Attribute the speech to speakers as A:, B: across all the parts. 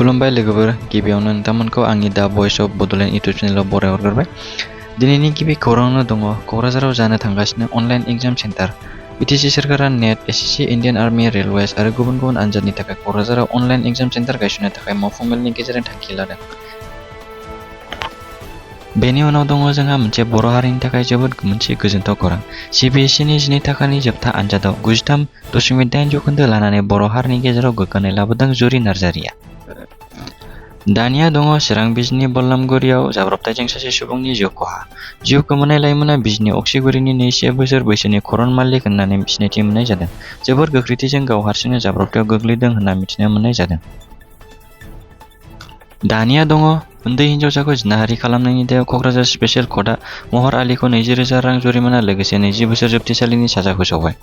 A: खुलुमबाय लोगोफोर, गिबियावनो नोंथांमोनखौ आंनि दा भइस अफ बड'लेण्ड इउटुब चेनेलाव बरायहरग्रोबाय। दिनैनि गिबि खौराङावनो दङ क'क्राझाराव जानो थांगासिनो अनलाइन एग्जाम सेन्टार। बिटिसि सोरखारा net, SSC, Indian army, railways आरो गुबुन गुबुन आनजादनि थाखाय क'क्राझाराव अनलाइन एग्जाम सेन्टार गायसननो थाखाय मावफुं मेलनि गेजेरजों थांखि लादों। बेनि उनाव दङ जोंहा मोनसे बर' हारिनि थाखाय जोबोद मोनसे गोजोनथाव खौरां। सिबिएसइनि 12 थाखोनि जोबथा आनजादाव 93.8 जौखोन्दो लानानै बर' हारिनि गेजेराव गोग्गानाय लाबोदों जुरि नार्जारिया। दानिया दङ चिरां बिजनी बल्लामगुरियाव जाब्रबथायजों सासे सुबुंनि जिउ खहा। जिउ खोमानाय लाइमोना बिजनी अक्सिगुरिनि 22 बोसोर बैसोनि खरन माल्लिक होननानै सिनायथि मोननाय जादों। जोबोर गोख्रैथिजों गाव हारसिंनो जाब्रबथायाव गोग्लैदों होनना मिथिनो मोननाय जादों। दानिया दङ उन्दै हिन्जावसाखौ जिनाहारि खालामनायनि दायाव क'क्राझार स्पेसियेल कर्टआ महर आलीखौ 20,000 रां जुरिमाना लोगोसे 20 बोसोर जोबथेसालिनि साजा फोसावबाय।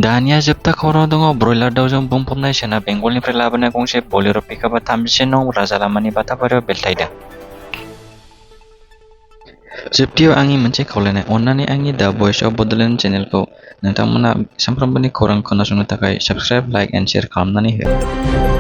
A: दानिया जोबथा खौरां दङ ब्रयलार दाउजों बुंफबनाय सोनाब बेंगलनिफ्राय लाबोनाय गंसे बलेर' पिकआपआ 33 नं राजालामानि बाथाबारियाव बेलथायदों। जोबथियाव आंनि मोनसे खावलायनाय, अन्नानै आंनि दा भइस अफ बड'लेण्ड चेनेलखौ नोंथांमोना सानफ्रोमबोनि खौरां खोनासंनो थाखाय साबस्क्राइब, लाइक एन्ड शेयार खालामनानै हो।